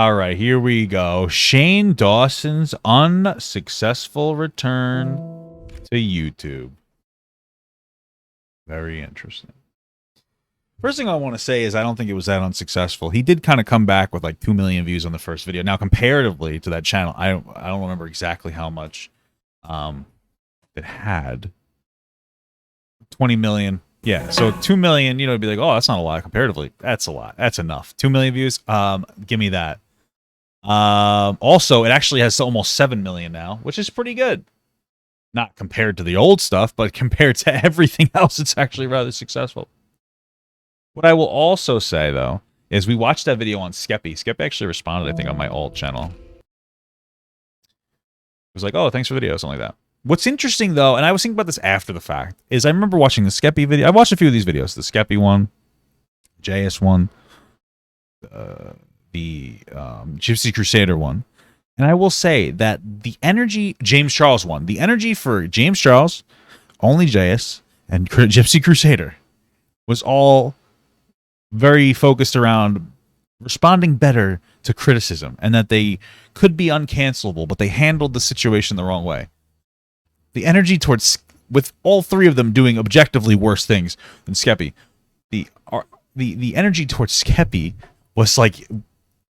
All right, here we go. Shane Dawson's unsuccessful return to YouTube. Very interesting. First thing I want to say is I don't think it was that unsuccessful. He did kind of come back with like 2 million views on the first video. Now, comparatively to that channel, I don't remember exactly how much it had. 20 million. Yeah, so 2 million, you know, it'd be like, oh, that's not a lot. Comparatively, that's a lot. That's enough. 2 million views. Give me that. Also, it actually has almost 7 million now, which is pretty good. Not compared to the old stuff, but compared to everything else, it's actually rather successful. What I will also say, though, is we watched that video on Skeppy. Skeppy actually responded, I think, on my alt channel. It was like, oh, thanks for the video, something like that. What's interesting, though, and I was thinking about this after the fact, is I remember watching the Skeppy video. I watched a few of these videos. The Skeppy one, JS one, the Gypsy Crusader one. And I will say that the energy, James Charles one, the energy for James Charles, Only JS, and Gypsy Crusader was all very focused around responding better to criticism and that they could be uncancelable, but they handled the situation the wrong way. The energy towards, with all three of them doing objectively worse things than Skeppy, the energy towards Skeppy was like,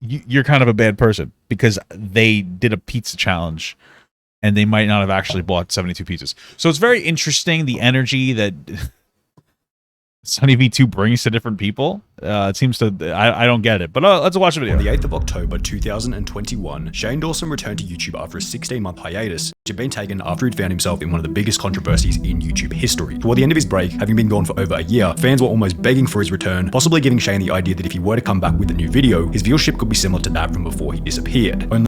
you're kind of a bad person because they did a pizza challenge and they might not have actually bought 72 pizzas. So it's very interesting, the energy that SunnyV2 brings to different people. It seems to, I don't get it, but let's watch the video. On the 8th of October 2021, Shane Dawson returned to YouTube after a 16-month hiatus, which had been taken after he'd found himself in one of the biggest controversies in YouTube history. Toward the end of his break, having been gone for over a year, fans were almost begging for his return, possibly giving Shane the idea that if he were to come back with a new video, his viewership could be similar to that from before he disappeared. I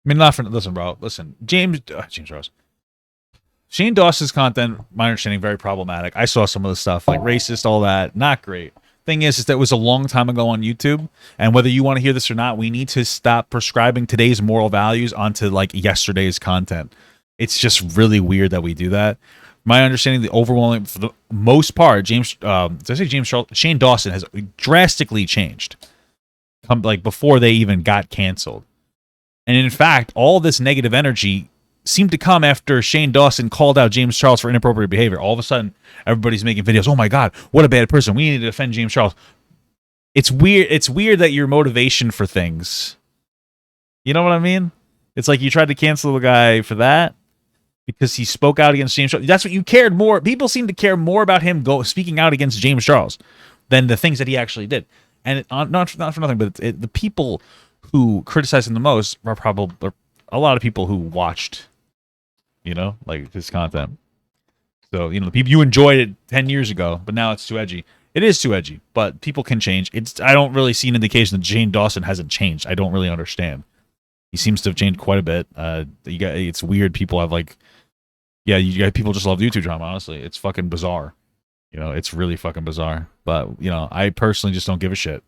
mean, not for, listen, bro, listen, James Charles. Shane Dawson's content, my understanding, very problematic. I saw some of the stuff, like racist, all that, not great. Thing is that it was a long time ago on YouTube, and whether you want to hear this or not, we need to stop prescribing today's moral values onto like yesterday's content. It's just really weird that we do that. My understanding, the overwhelming, for the most part, did I say James Charles? Shane Dawson has drastically changed, like before they even got canceled. And in fact, all this negative energy seemed to come after Shane Dawson called out James Charles for inappropriate behavior. All of a sudden, everybody's making videos. Oh my God, what a bad person. We need to defend James Charles. It's weird. It's weird that your motivation for things, you know what I mean? It's like you tried to cancel the guy for that because he spoke out against James Charles. That's what you cared more. People seem to care more about him speaking out against James Charles than the things that he actually did. And not for nothing, but the people who criticize him the most are probably a lot of people who watched, you know, like his content. So, you know, people, you enjoyed it 10 years ago, but now it's too edgy. It is too edgy, but people can change. I don't really see an indication that Shane Dawson hasn't changed. I don't really understand. He seems to have changed quite a bit. It's weird. People have like, yeah, people just love YouTube drama. Honestly, it's fucking bizarre. You know, it's really fucking bizarre. But you know, I personally just don't give a shit.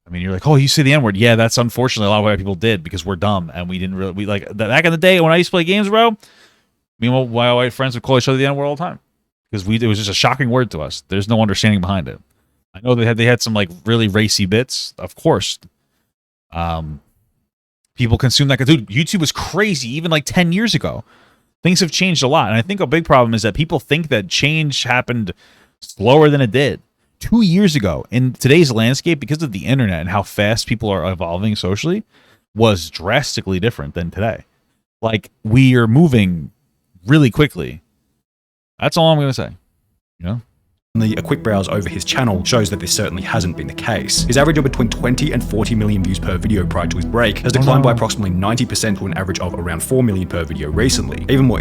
I mean, you're like, oh, you say the N-word. Yeah, that's unfortunately a lot of white people did because we're dumb and we didn't really, we like, back in the day when I used to play games, bro, me and my white friends would call each other the N-word all the time because it was just a shocking word to us. There's no understanding behind it. I know they had some like really racy bits, of course. People consume that. Dude, YouTube was crazy even like 10 years ago. Things have changed a lot. And I think a big problem is that people think that change happened slower than it did. 2 years ago, in today's landscape, because of the internet and how fast people are evolving socially, was drastically different than today. Like, we are moving really quickly. That's all I'm going to say. You know? A quick browse over his channel shows that this certainly hasn't been the case. His average of between 20 and 40 million views per video prior to his break has declined by approximately 90% to an average of around 4 million per video recently. Even more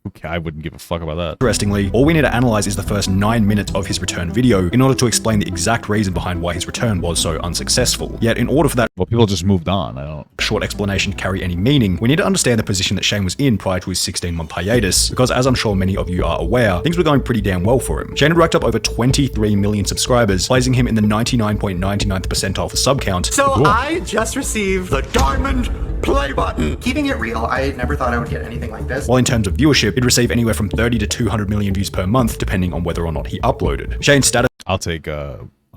okay, I wouldn't give a fuck about that. Interestingly, all we need to analyze is the first 9 minutes of his return video in order to explain the exact reason behind why his return was so unsuccessful. Yet in order for that people just moved on. Short explanation to carry any meaning, we need to understand the position that Shane was in prior to his 16-month hiatus, because as I'm sure many of you are aware, things were going pretty damn well for him. Shane had racked up over 23 million subscribers, placing him in the 99.99th percentile for sub count. So cool. I just received the diamond play button. Keeping it real, I never thought I would get anything like this. While in terms of viewership, he'd receive anywhere from 30 to 200 million views per month, depending on whether or not he uploaded. Shane's status... I'll take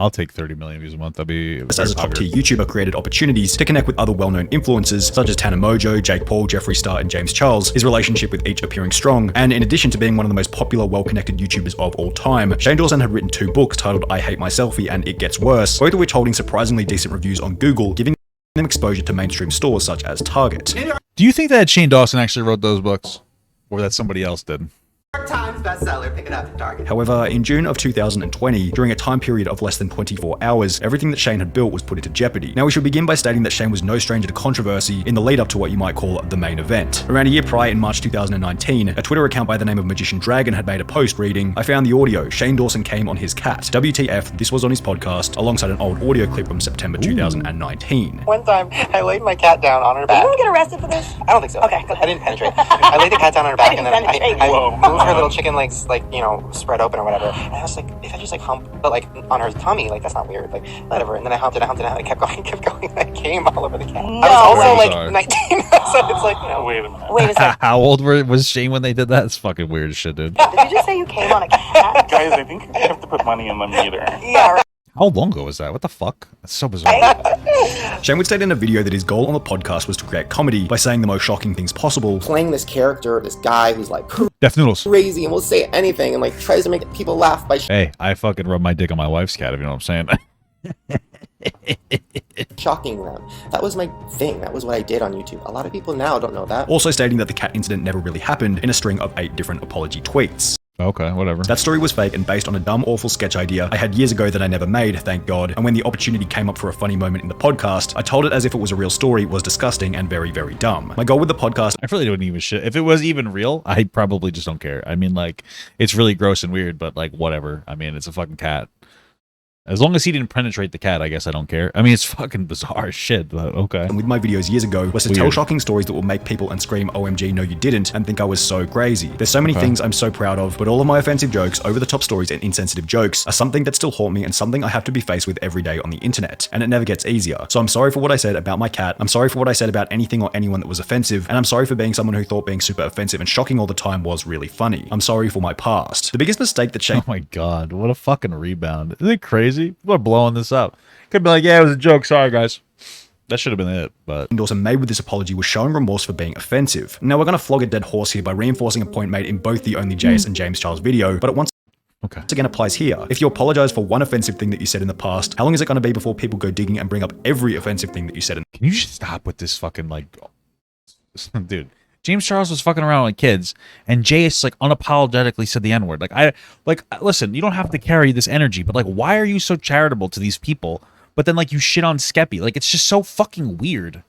I'll take 30 million views a month. That'd be as a top-tier YouTuber, created opportunities to connect with other well-known influencers such as Tana Mojo, Jake Paul, Jeffree Star, and James Charles, his relationship with each appearing strong. And in addition to being one of the most popular, well-connected YouTubers of all time, Shane Dawson had written 2 books titled I Hate My Selfie and It Gets Worse, both of which holding surprisingly decent reviews on Google, giving them exposure to mainstream stores such as Target. Do you think that Shane Dawson actually wrote those books? Or that somebody else did? New York Times bestseller, pick it up at Target. However, in June of 2020, during a time period of less than 24 hours, everything that Shane had built was put into jeopardy. Now, we should begin by stating that Shane was no stranger to controversy in the lead up to what you might call the main event. Around a year prior, in March 2019, a Twitter account by the name of Magician Dragon had made a post reading, "I found the audio. Shane Dawson came on his cat. WTF, this was on his podcast," alongside an old audio clip from September 2019. One time, I laid my cat down on her back. Did you get arrested for this? I don't think so. Okay, go ahead. I didn't penetrate. I laid the cat down on her back, and then I moved her Whoa. little chicken legs, like, you know, spread open or whatever. And I was like, if I just like hump, but like on her tummy, like that's not weird, like whatever. And then I humped it, and I kept going, and I came all over the cat. No. I was also Wait, like sorry. 19, so it's like, you know. Wait a minute. Wait a second. How old was Shane when they did that? It's fucking weird as shit, dude. Did you just say you came on a cat? Guys, I think I have to put money in the meter. Yeah, right. How long ago was that? What the fuck? That's so bizarre. Shane would state in a video that his goal on the podcast was to create comedy by saying the most shocking things possible, playing this character, this guy who's like Death Noodles. crazy and will say anything and like tries to make people laugh by Hey, I fucking rub my dick on my wife's cat, if you know what I'm saying. shocking them. That was my thing. That was what I did on YouTube. A lot of people now don't know that. also stating that the cat incident never really happened in a string of 8 different apology tweets. Okay, whatever. That story was fake and based on a dumb, awful sketch idea I had years ago that I never made, thank God, and when the opportunity came up for a funny moment in the podcast, I told it as if it was a real story, was disgusting and very, very dumb. My goal with the podcast I really don't even shit. If it was even real, I probably just don't care. I mean, like, it's really gross and weird, but like, whatever. I mean, it's a fucking cat. As long as he didn't penetrate the cat, I guess I don't care. I mean, it's fucking bizarre as shit, but okay. and with my videos years ago was to tell Weird. shocking stories that will make people and scream OMG no you didn't and think I was so crazy. There's so many things I'm so proud of, but all of my offensive jokes, over the top stories and insensitive jokes are something that still haunt me and something I have to be faced with every day on the internet, and it never gets easier. So I'm sorry for what I said about my cat, I'm sorry for what I said about anything or anyone that was offensive, and I'm sorry for being someone who thought being super offensive and shocking all the time was really funny. I'm sorry for my past. The biggest mistake that Shane Oh my god, what a fucking rebound. Isn't it crazy? People are blowing this up. Could be like, yeah, it was a joke. Sorry, guys. That should have been it, but... Dawson made with this apology was showing remorse for being offensive. Now we're going to flog a dead horse here by reinforcing a point made in both the Only JS and James Charles video, but it once again applies here. If you apologize for one offensive thing that you said in the past, how long is it going to be before people go digging and bring up every offensive thing that you said in Can you just stop with this fucking, like... Dude, James Charles was fucking around with kids, and Jace, like, unapologetically said the N-word. Listen, you don't have to carry this energy, but, like, why are you so charitable to these people, but then, like, you shit on Skeppy? Like, it's just so fucking weird.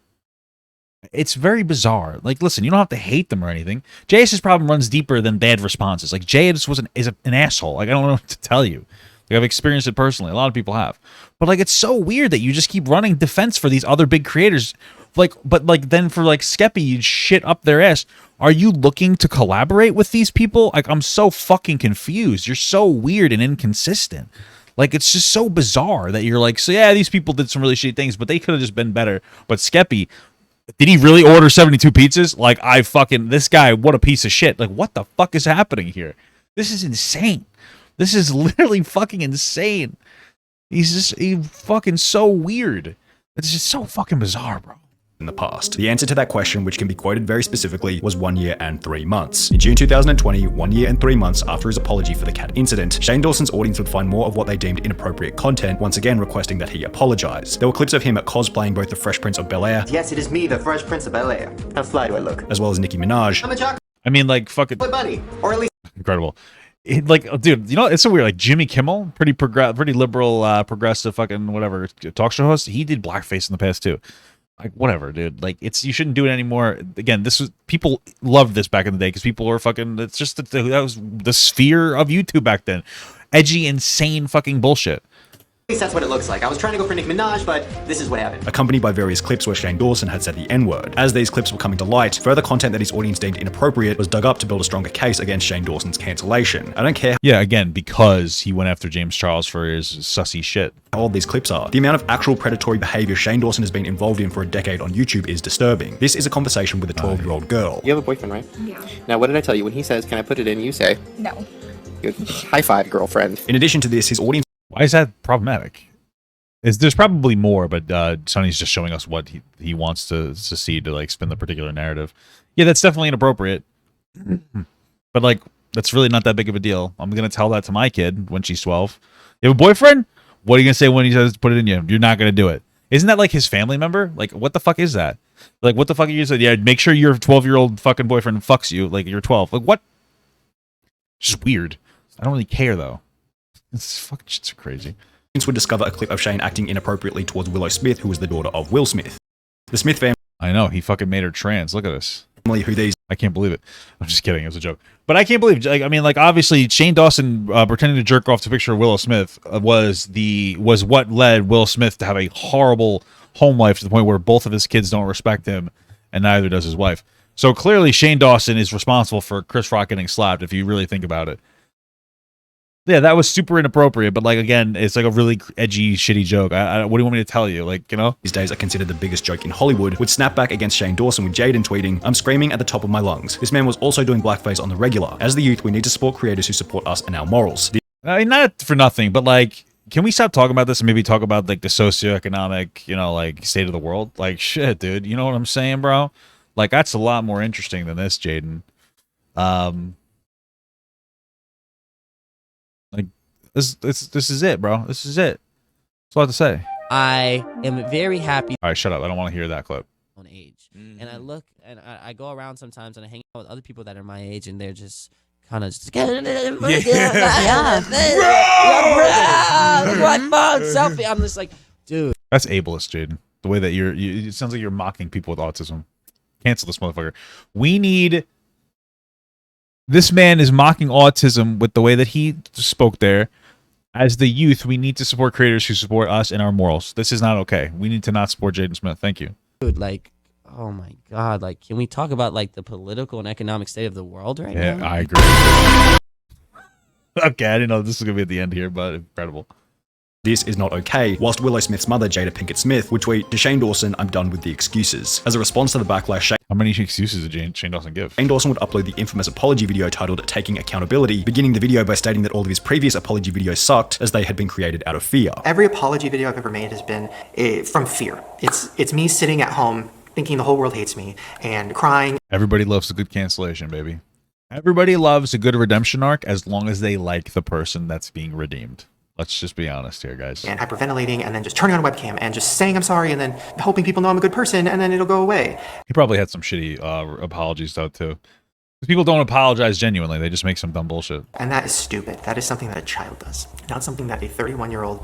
It's very bizarre. Like, listen, you don't have to hate them or anything. Jace's problem runs deeper than bad responses. Like, Jay just is an asshole. Like, I don't know what to tell you. Like, I've experienced it personally. A lot of people have. But, like, it's so weird that you just keep running defense for these other big creators. Like, but, like, then for, like, Skeppy, you shit up their ass. Are you looking to collaborate with these people? Like, I'm so fucking confused. You're so weird and inconsistent. Like, it's just so bizarre that you're like, so yeah, these people did some really shitty things, but they could have just been better. But Skeppy, did he really order 72 pizzas? Like, this guy, what a piece of shit. Like, what the fuck is happening here? This is insane. This is literally fucking insane. He's fucking so weird. It's just so fucking bizarre, bro. the past? The answer to that question, which can be quoted very specifically, was 1 year and 3 months. In June 2020, 1 year and 3 months after his apology for the cat incident, Shane Dawson's audience would find more of what they deemed inappropriate content, once again requesting that he apologize. There were clips of him cosplaying both the Fresh Prince of Bel-Air, Yes, it is me, the Fresh Prince of Bel-Air. How fly do I look? as well as Nicki Minaj, I'm a chocolate I mean, like, fucking bunny, or at least incredible. Dude, you know, it's so weird. Like Jimmy Kimmel, pretty liberal, progressive, fucking whatever talk show host. He did blackface in the past too. Like, whatever, dude. Like, you shouldn't do it anymore. Again, people loved this back in the day because people were fucking. It's just that was the sphere of YouTube back then. Edgy, insane, fucking bullshit. that's what it looks like. I was trying to go for Nicki Minaj, but this is what happened. accompanied by various clips where Shane Dawson had said the N-word. As these clips were coming to light, further content that his audience deemed inappropriate was dug up to build a stronger case against Shane Dawson's cancellation. I don't care Yeah, again, because he went after James Charles for his sussy shit. how old these clips are. The amount of actual predatory behavior Shane Dawson has been involved in for a decade on YouTube is disturbing. This is a conversation with a 12-year-old girl. You have a boyfriend, right? Yeah. Now, what did I tell you? When he says, can I put it in, you say, No. good. High five, girlfriend. In addition to this, his audience Why is that problematic? There's probably more, but Sonny's just showing us what he wants to see to like spin the particular narrative. Yeah, that's definitely inappropriate. But like, that's really not that big of a deal. I'm gonna tell that to my kid when she's 12. You have a boyfriend? What are you gonna say when he says put it in you? You're not gonna do it. Isn't that like his family member? Like, what the fuck is that? Like, what the fuck are you saying? Yeah, make sure your 12-year-old fucking boyfriend fucks you. Like, you're 12. Like, what? It's just weird. I don't really care though. It's fucking shit's crazy. Would discover a clip of Shane acting inappropriately towards Willow Smith, who was the daughter of Will Smith. The Smith family. I know, he fucking made her trans. Look at this. Who these? I can't believe it. I'm just kidding. It was a joke. But I can't believe. Like, I mean, like obviously Shane Dawson pretending to jerk off to a picture of Willow Smith was what led Will Smith to have a horrible home life to the point where both of his kids don't respect him, and neither does his wife. So clearly, Shane Dawson is responsible for Chris Rock getting slapped. If you really think about it. Yeah, that was super inappropriate, but like again, it's like a really edgy, shitty joke. What do you want me to tell you? Like, you know, these days are considered the biggest joke in Hollywood. Would snap back against Shane Dawson with Jaden tweeting, "I'm screaming at the top of my lungs. This man was also doing blackface on the regular. As the youth, we need to support creators who support us and our morals." I mean, not for nothing, but like, can we stop talking about this and maybe talk about like the socioeconomic, you know, like state of the world? Like, shit, dude, you know what I'm saying, bro? Like, that's a lot more interesting than this, Jaden. Like. This is it, bro. This is it. That's all I have to say. I am very happy. All right, shut up. I don't want to hear that clip. On age, and I look and I go around sometimes and I hang out with other people that are my age, and they're just kind of just selfie. I'm just like, dude. That's ableist, Jaden. The way that it sounds like you're mocking people with autism. Cancel this motherfucker. This man is mocking autism with the way that he spoke there. As the youth, we need to support creators who support us and our morals. This is not okay. We need to not support Jaden Smith. Thank you. Dude, like, oh my God. Like, can we talk about, like, the political and economic state of the world right now? Yeah, I agree. Okay, I didn't know this was going to be at the end here, but incredible. This is not okay, whilst Willow Smith's mother, Jada Pinkett Smith, would tweet, "To Shane Dawson, I'm done with the excuses." As a response to the backlash, how many excuses did Shane Dawson give? Shane Dawson would upload the infamous apology video titled "Taking Accountability," beginning the video by stating that all of his previous apology videos sucked as they had been created out of fear. Every apology video I've ever made has been from fear. It's me sitting at home thinking the whole world hates me and crying. Everybody loves a good cancellation, baby. Everybody loves a good redemption arc as long as they like the person that's being redeemed. Let's just be honest here, guys. And hyperventilating and then just turning on a webcam and just saying I'm sorry and then hoping people know I'm a good person and then it'll go away. He probably had some shitty apologies though too. Because people don't apologize genuinely. They just make some dumb bullshit. And that is stupid. That is something that a child does. Not something that a 31-year-old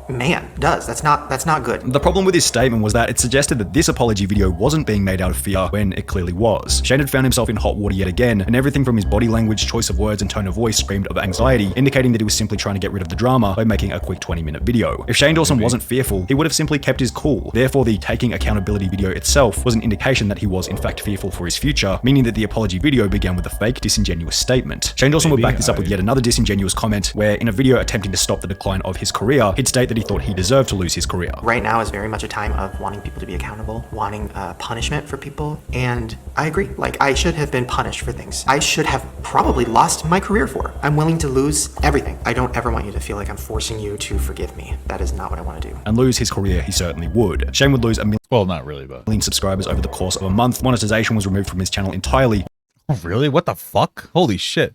man does. That's not good. The problem with his statement was that it suggested that this apology video wasn't being made out of fear when it clearly was. Shane had found himself in hot water yet again, and everything from his body language, choice of words, and tone of voice screamed of anxiety, indicating that he was simply trying to get rid of the drama by making a quick 20-minute video. If Shane Dawson wasn't fearful, he would have simply kept his cool. Therefore, the taking accountability video itself was an indication that he was in fact fearful for his future, meaning that the apology video began with a fake, disingenuous statement. Shane Dawson would back this up with yet another disingenuous comment, where in a video attempting to stop the decline of his career, he'd state that he thought he deserved to lose his career. Right now is very much a time of wanting people to be accountable, wanting punishment for people, and I agree. Like, I should have been punished for things I should have probably lost my career for. I'm willing to lose everything. I don't ever want you to feel like I'm forcing you to forgive me. That is not what I want to do. And lose his career, he certainly would. Shane would lose well, not really, but million subscribers over the course of a month. Monetization was removed from his channel entirely. Oh, really? What the fuck? Holy shit.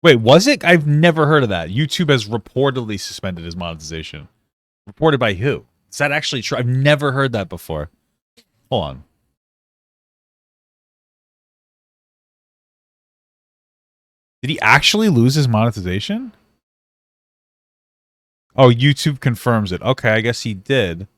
Wait, was it? I've never heard of that. YouTube has reportedly suspended his monetization. Reported by who? Is that actually true? I've never heard that before. Hold on. Did he actually lose his monetization? Oh, YouTube confirms it. Okay, I guess he did.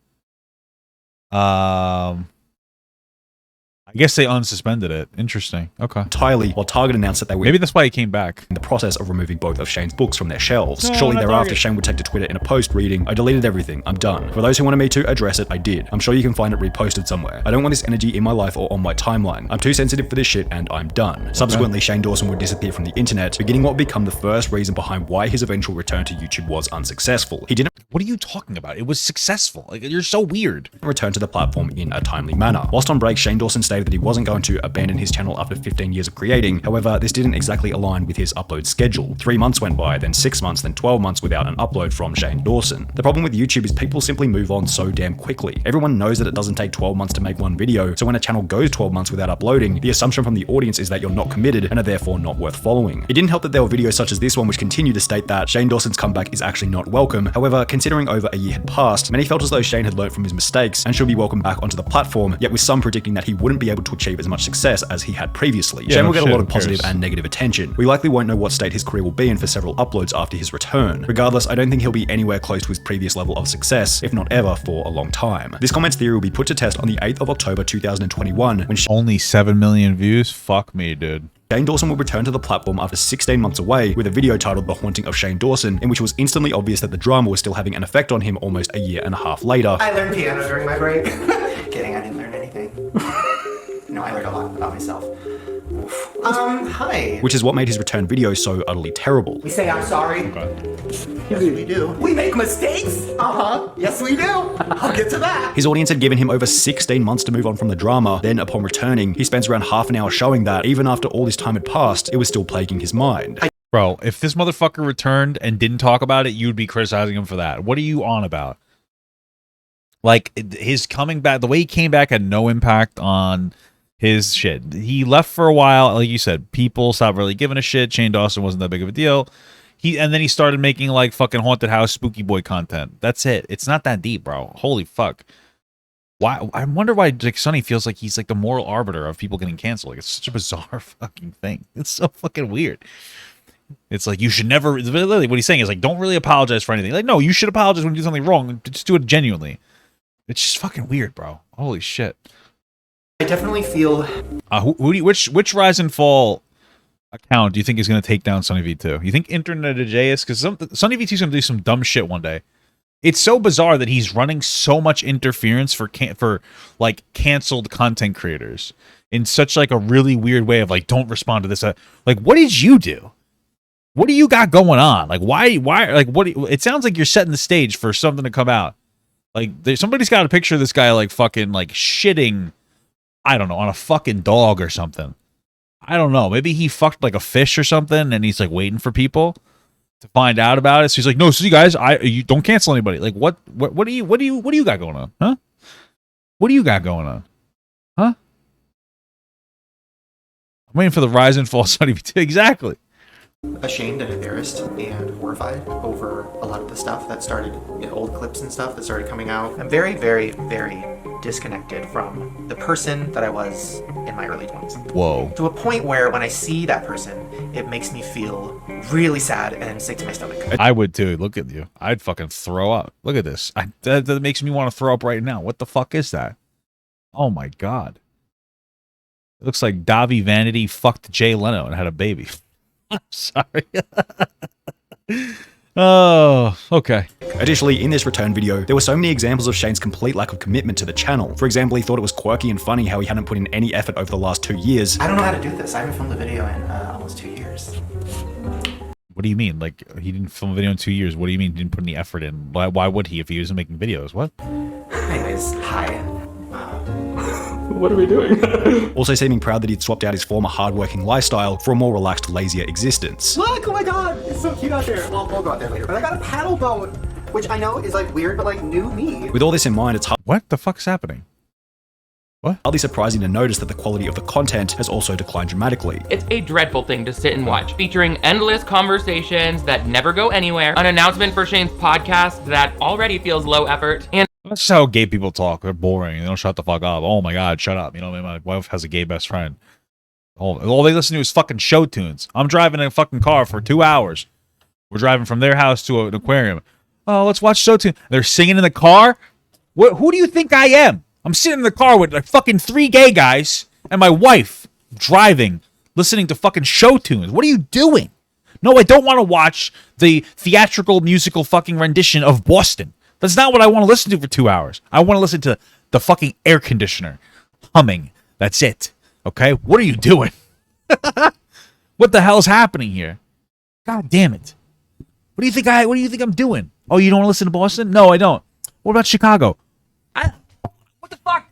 I guess they unsuspended it. Interesting. Okay. Entirely, while Target announced that they were maybe that's why he came back. In the process of removing both of Shane's books from their shelves. No, Shortly thereafter, Target. Shane would take to Twitter in a post reading, "I deleted everything. I'm done. For those who wanted me to address it, I did. I'm sure you can find it reposted somewhere. I don't want this energy in my life or on my timeline. I'm too sensitive for this shit and I'm done." Okay. Subsequently, Shane Dawson would disappear from the internet, beginning what would become the first reason behind why his eventual return to YouTube was unsuccessful. He didn't What are you talking about? It was successful. Like, you're so weird. Returned to the platform in a timely manner. Whilst on break, Shane Dawson stated that he wasn't going to abandon his channel after 15 years of creating. However, this didn't exactly align with his upload schedule. 3 months went by, then 6 months, then 12 months without an upload from Shane Dawson. The problem with YouTube is people simply move on so damn quickly. Everyone knows that it doesn't take 12 months to make one video, so when a channel goes 12 months without uploading, the assumption from the audience is that you're not committed and are therefore not worth following. It didn't help that there were videos such as this one which continue to state that Shane Dawson's comeback is actually not welcome. However, considering over a year had passed, many felt as though Shane had learned from his mistakes and should be welcomed back onto the platform, yet with some predicting that he wouldn't be able to achieve as much success as he had previously. Shane will get a lot of positive and negative attention. We likely won't know what state his career will be in for several uploads after his return. Regardless, I don't think he'll be anywhere close to his previous level of success, if not ever, for a long time. This comment's theory will be put to test on the 8th of October 2021 when Only 7 million views? Fuck me, dude. Shane Dawson will return to the platform after 16 months away with a video titled The Haunting of Shane Dawson, in which it was instantly obvious that the drama was still having an effect on him almost a year and a half later. I learned piano during my break. Kidding, I didn't learn anything. No, I learned a lot about myself. Hi. Which is what made his return video so utterly terrible. We say I'm sorry. Yes, we do. We make mistakes. Yes, we do. I'll get to that. His audience had given him over 16 months to move on from the drama. Then, upon returning, he spends around half an hour showing that, even after all this time had passed, it was still plaguing his mind. Bro, if this motherfucker returned and didn't talk about it, you'd be criticizing him for that. What are you on about? Like, his coming back, the way he came back had no impact on his shit. He left for a while, like you said, people stopped really giving a shit. Shane Dawson wasn't that big of a deal. And then he started making like fucking haunted house spooky boy content. That's it. It's not that deep, bro. Holy fuck. Why? I wonder why like Sunny feels like he's like the moral arbiter of people getting canceled. Like, it's such a bizarre fucking thing. It's so fucking weird. It's like, you should never, literally what he's saying is like, don't really apologize for anything. Like, no, you should apologize when you do something wrong. Just do it genuinely. It's just fucking weird, bro. Holy shit. I definitely feel... which Rise and Fall account do you think is going to take down SunnyV2? You think Internet is? Because SunnyV2 is going to do some dumb shit one day. It's so bizarre that he's running so much interference for like canceled content creators in such like a really weird way of like, don't respond to this. Like, what did you do? What do you got going on? Like, why, like, it sounds like you're setting the stage for something to come out. Like, somebody's got a picture of this guy, like, fucking, like, shitting, I don't know, on a fucking dog or something. I don't know. Maybe he fucked, like, a fish or something, and he's, like, waiting for people to find out about it. So he's like, no, so you guys, you don't cancel anybody. Like, what do you got going on? Huh? What do you got going on? Huh? I'm waiting for the rise and fall SunnyV2. Exactly. Ashamed and embarrassed and horrified over a lot of the stuff that started, old clips and stuff that started coming out. I'm very, very, very disconnected from the person that I was in my early 20s. Whoa. To a point where when I see that person, it makes me feel really sad and sick to my stomach. I would too. Look at you. I'd fucking throw up. Look at this. That makes me want to throw up right now. What the fuck is that? Oh my god. It looks like Davi Vanity fucked Jay Leno and had a baby. I'm sorry. Oh, okay. Additionally, in this return video, there were so many examples of Shane's complete lack of commitment to the channel. For example, he thought it was quirky and funny how he hadn't put in any effort over the last 2 years. I don't know how to do this. I haven't filmed a video in almost 2 years. What do you mean? Like, he didn't film a video in 2 years? What do you mean he didn't put any effort in? Why would he if he wasn't making videos? What? Anyways, hi. What are we doing? Also seeming proud that he'd swapped out his former hardworking lifestyle for a more relaxed, lazier existence. Look, oh my god, it's so cute out there. Well, we'll go out there later. But I got a paddle boat, which I know is like weird, but like new me. With all this in mind, it's What the fuck's happening? What? hardly surprising to notice that the quality of the content has also declined dramatically. It's a dreadful thing to sit and watch, featuring endless conversations that never go anywhere, an announcement for Shane's podcast that already feels low effort, and That's just how gay people talk. They're boring. They don't shut the fuck up. Oh my god, shut up. You know, my wife has a gay best friend. All they listen to is fucking show tunes. I'm driving a fucking car for 2 hours. We're driving from their house to an aquarium. Oh, let's watch show tune. They're singing in the car. Who do you think I am? I'm sitting in the car with like fucking 3 gay guys and my wife driving, listening to fucking show tunes. What are you doing? No, I don't want to watch the theatrical musical fucking rendition of Boston. That's not what I want to listen to for 2 hours. I want to listen to the fucking air conditioner humming. That's it. Okay? What are you doing? What the hell's happening here? God damn it. What do you think I'm doing? Oh, you don't want to listen to Boston? No, I don't. What about Chicago? What the fuck?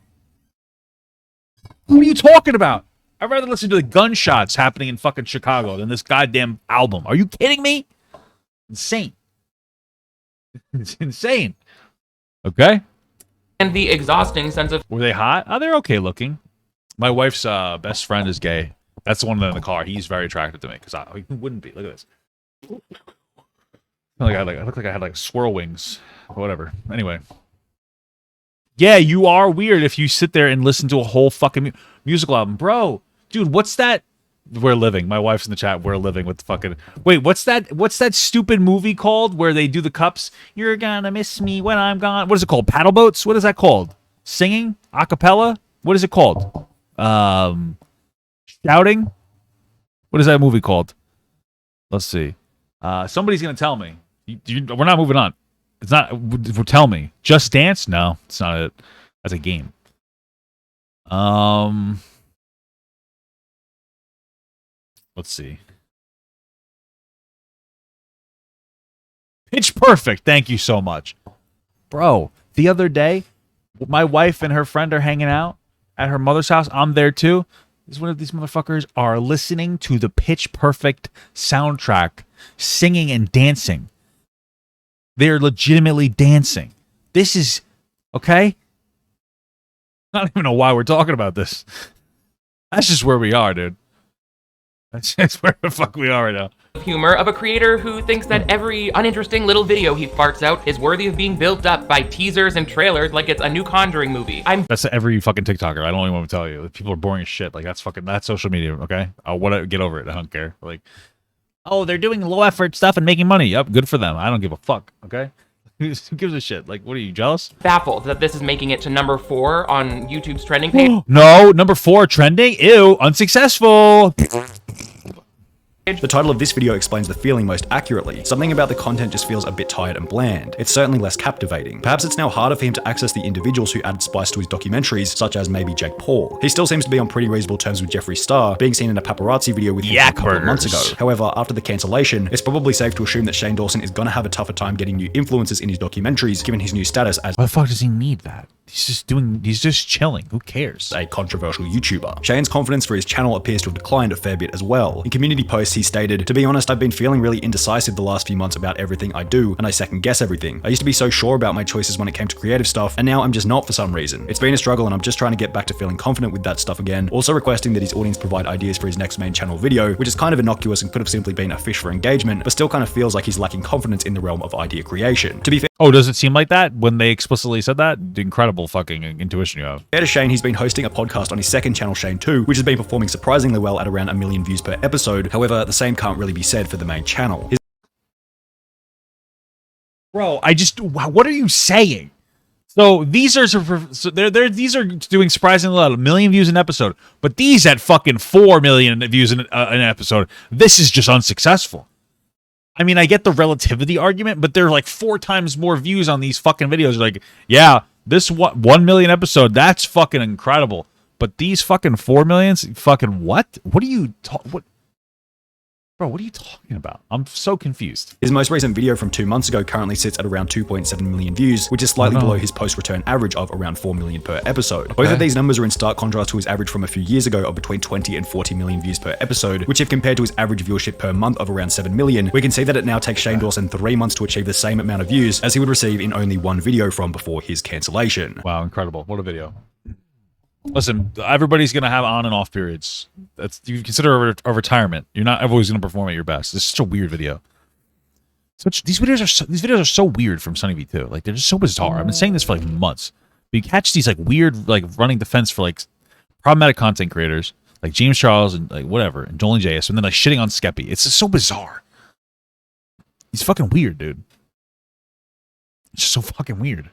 What are you talking about? I'd rather listen to the gunshots happening in fucking Chicago than this goddamn album. Are you kidding me? Insane. It's insane. Okay? And the exhausting sense of Were they hot? Oh, they're okay looking. My wife's best friend is gay. That's the one in the car. He's very attractive to me because he wouldn't be. Look at this. I look like I had like squirrel wings or whatever. Anyway. Yeah, you are weird if you sit there and listen to a whole fucking musical album. Bro, dude, what's that? We're Living. My wife's in the chat. We're Living with the fucking... Wait, what's that stupid movie called where they do the cups? You're gonna miss me when I'm gone. What is it called? Paddle boats? What is that called? Singing? Acapella? What is it called? Shouting? What is that movie called? Let's see. Somebody's gonna tell me. We're not moving on. It's not. Tell me. Just Dance? No, it's not it. That's a game. Let's see. Pitch Perfect. Thank you so much. Bro, the other day, my wife and her friend are hanging out at her mother's house. I'm there too. One of these motherfuckers are listening to the Pitch Perfect soundtrack, singing and dancing. They're legitimately dancing. This is, okay? I don't even know why we're talking about this. That's just where we are, dude. That's just where the fuck we are right now. humor of a creator who thinks that every uninteresting little video he farts out is worthy of being built up by teasers and trailers like it's a new Conjuring movie. That's every fucking TikToker. I don't even want to tell you. People are boring as shit. Like, that's social media, okay? I want to get over it. I don't care. Like, oh, they're doing low effort stuff and making money. Yep, good for them. I don't give a fuck, okay? Who gives a shit? Like, what are you, jealous? Baffled that this is making it to number 4 on YouTube's trending page. No, number 4 trending. Ew, unsuccessful. The title of this video explains the feeling most accurately. Something about the content just feels a bit tired and bland. It's certainly less captivating. Perhaps it's now harder for him to access the individuals who added spice to his documentaries, such as maybe Jake Paul. He still seems to be on pretty reasonable terms with Jeffree Star, being seen in a paparazzi video with him a couple of months ago. However, after the cancellation, it's probably safe to assume that Shane Dawson is gonna have a tougher time getting new influencers in his documentaries, given his new status as why the fuck does he need that? He's just chilling. Who cares? A controversial YouTuber. Shane's confidence for his channel appears to have declined a fair bit as well. In community posts, he stated, "To be honest, I've been feeling really indecisive the last few months about everything I do, and I second guess everything. I used to be so sure about my choices when it came to creative stuff, and now I'm just not for some reason. It's been a struggle, and I'm just trying to get back to feeling confident with that stuff again." Also requesting that his audience provide ideas for his next main channel video, which is kind of innocuous and could have simply been a fish for engagement, but still kind of feels like he's lacking confidence in the realm of idea creation. To be fair, oh, does it seem like that when they explicitly said that? Incredible fucking intuition you have. Fair to Shane, he's been hosting a podcast on his second channel, Shane2, which has been performing surprisingly well at around 1 million views per episode. However, the same can't really be said for the main channel. Bro, what are you saying? So these are these are doing surprisingly well, 1 million views an episode, but these at fucking 4 million views an episode. This is just unsuccessful. I mean, I get the relativity argument, but they're like 4 times more views on these fucking videos. Like, yeah, this 1 million episode, that's fucking incredible. But these fucking 4 millions, fucking what? What are you what? Bro, what are you talking about? I'm so confused. His most recent video from 2 months ago currently sits at around 2.7 million views, which is slightly below his post-return average of around 4 million per episode. Both of these numbers are in stark contrast to his average from a few years ago of between 20 and 40 million views per episode, which if compared to his average viewership per month of around 7 million, we can see that it now takes Shane Dawson 3 months to achieve the same amount of views as he would receive in only one video from before his cancellation. Wow, incredible. What a video. Listen, everybody's gonna have on and off periods. You consider a retirement. You're not always gonna perform at your best. It's such a weird video. These videos are so weird from SunnyV2. Like, they're just so bizarre. I've been saying this for like months. But you catch these like weird like running defense for like problematic content creators like James Charles and like whatever and Joel and JS, and then like shitting on Skeppy. It's just so bizarre. He's fucking weird, dude. It's just so fucking weird.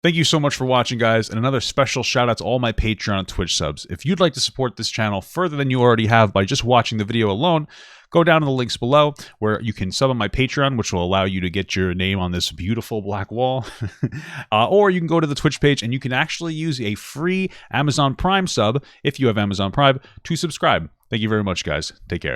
Thank you so much for watching, guys, and another special shout out to all my Patreon and Twitch subs. If you'd like to support this channel further than you already have by just watching the video alone, go down to the links below where you can sub on my Patreon, which will allow you to get your name on this beautiful black wall. Or you can go to the Twitch page and you can actually use a free Amazon Prime sub, if you have Amazon Prime, to subscribe. Thank you very much, guys. Take care.